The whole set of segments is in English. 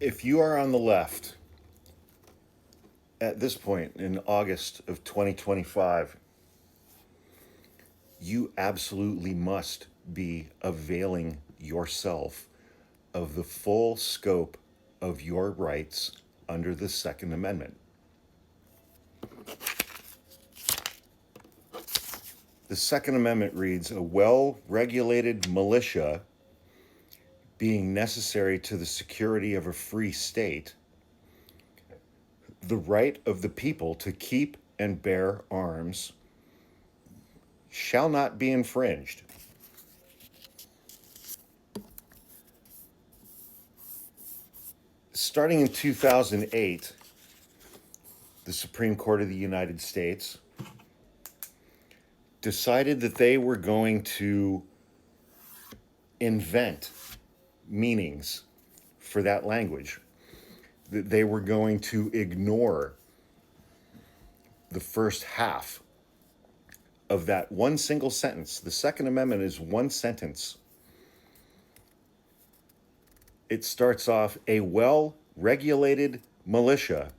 If you are on the left at this point in August of 2025, you absolutely must be availing yourself of the full scope of your rights under the Second Amendment. The Second Amendment reads, a well-regulated militia being necessary to the security of a free state, the right of the people to keep and bear arms shall not be infringed. Starting in 2008, the Supreme Court of the United States decided that they were going to invent meanings for that language, that they were going to ignore the first half of that one single sentence. The Second Amendment is one sentence. It starts off, a well-regulated militia,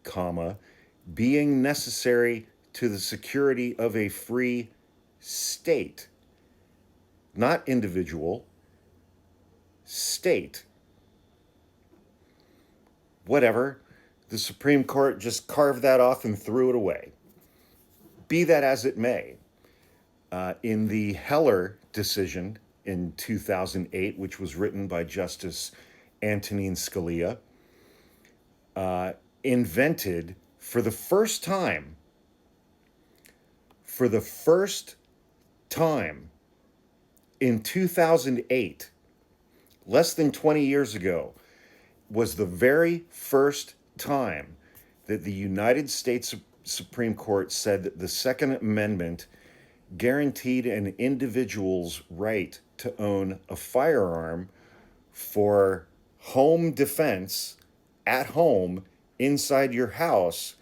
comma, being necessary to the security of a free state. Not individual, state. Whatever. The Supreme Court just carved that off and threw it away. Be that as it may, in the Heller decision in 2008, which was written by Justice Antonin Scalia, invented for the first time in 2008, less than 20 years ago, was the very first time that the United States Supreme Court said that the Second Amendment guaranteed an individual's right to own a firearm for home defense at home inside your house,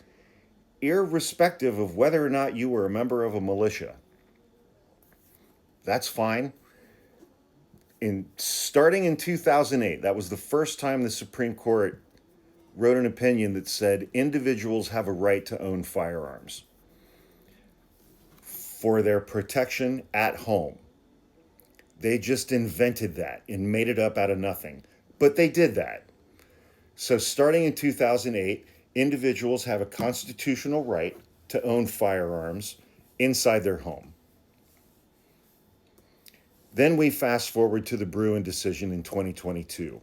irrespective of whether or not you were a member of a militia. That's fine. Starting in 2008, that was the first time the Supreme Court wrote an opinion that said individuals have a right to own firearms for their protection at home. They just invented that and made it up out of nothing. But they did that. So starting in 2008, individuals have a constitutional right to own firearms inside their home. Then we fast forward to the Bruen decision in 2022,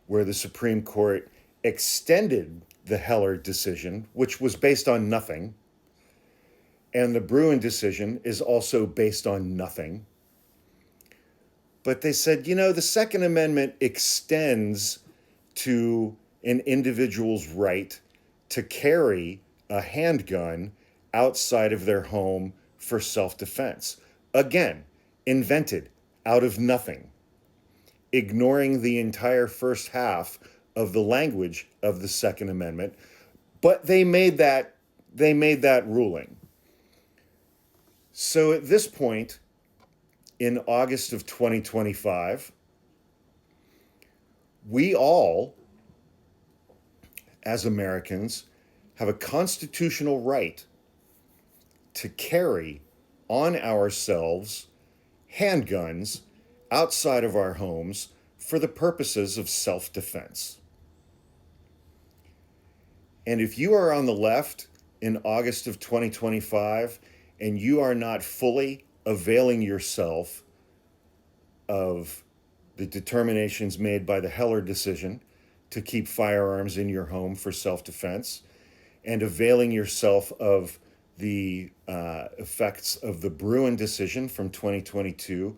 where the Supreme Court extended the Heller decision, which was based on nothing, and the Bruen decision is also based on nothing. But they said, the Second Amendment extends to an individual's right to carry a handgun outside of their home for self-defense. Again, invented out of nothing, ignoring the entire first half of the language of the Second Amendment. But they made that ruling. So at this point, in August of 2025, we all, as Americans, have a constitutional right to carry on ourselves handguns outside of our homes for the purposes of self-defense. And if you are on the left in August of 2025 and you are not fully availing yourself of the determinations made by the Heller decision to keep firearms in your home for self-defense, and availing yourself of the effects of the Bruen decision from 2022,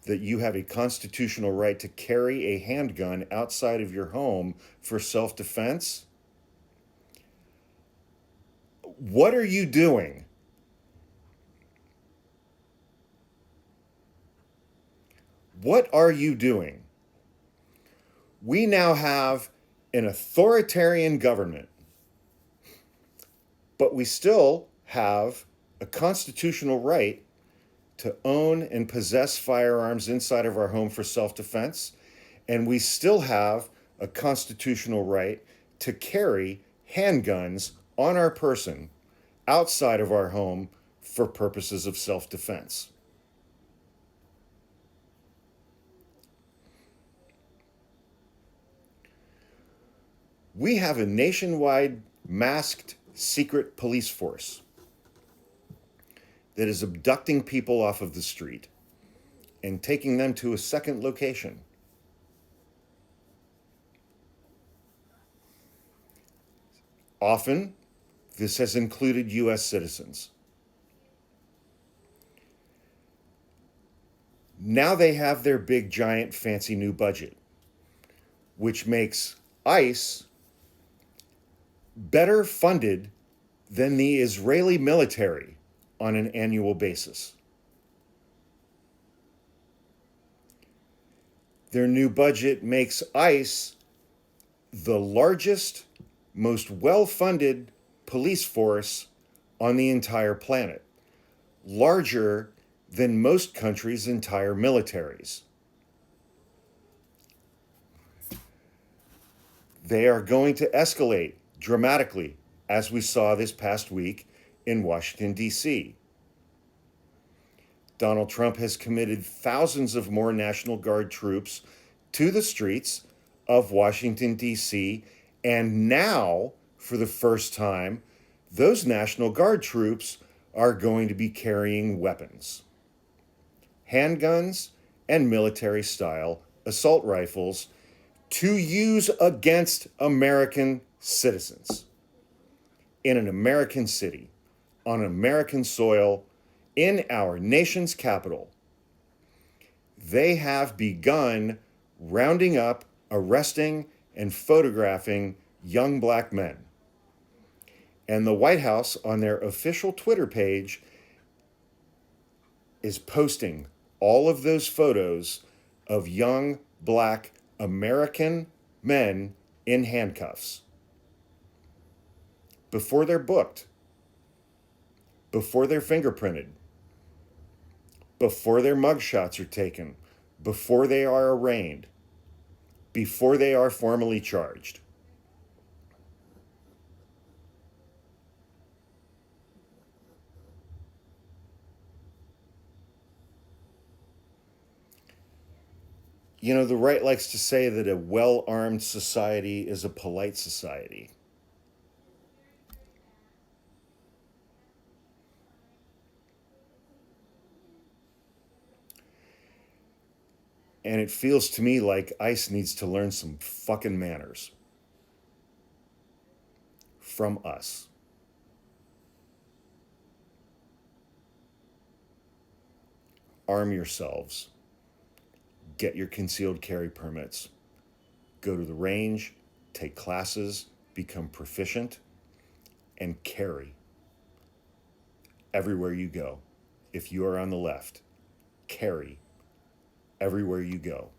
that you have a constitutional right to carry a handgun outside of your home for self-defense, what are you doing? What are you doing? We now have an authoritarian government, but we still have a constitutional right to own and possess firearms inside of our home for self-defense, and we still have a constitutional right to carry handguns on our person outside of our home for purposes of self-defense. We have a nationwide masked secret police force that is abducting people off of the street and taking them to a second location. Often, this has included U.S. citizens. Now they have their big, giant, fancy new budget, which makes ICE better funded than the Israeli military on an annual basis. Their new budget makes ICE the largest, most well-funded police force on the entire planet, larger than most countries' entire militaries. They are going to escalate dramatically, as we saw this past week in Washington, D.C. Donald Trump has committed thousands of more National Guard troops to the streets of Washington, D.C., and now, for the first time, those National Guard troops are going to be carrying weapons. Handguns and military-style assault rifles to use against American citizens in an American city, on American soil, in our nation's capital. They have begun rounding up, arresting, and photographing young black men. And the White House, on their official Twitter page, is posting all of those photos of young black American men in handcuffs before they're booked, before they're fingerprinted, before their mugshots are taken, before they are arraigned, before they are formally charged. You know, the right likes to say that a well-armed society is a polite society. And it feels to me like ICE needs to learn some fucking manners from us. Arm yourselves. Get your concealed carry permits. Go to the range, take classes, become proficient, and carry everywhere you go. If you are on the left, carry everywhere you go.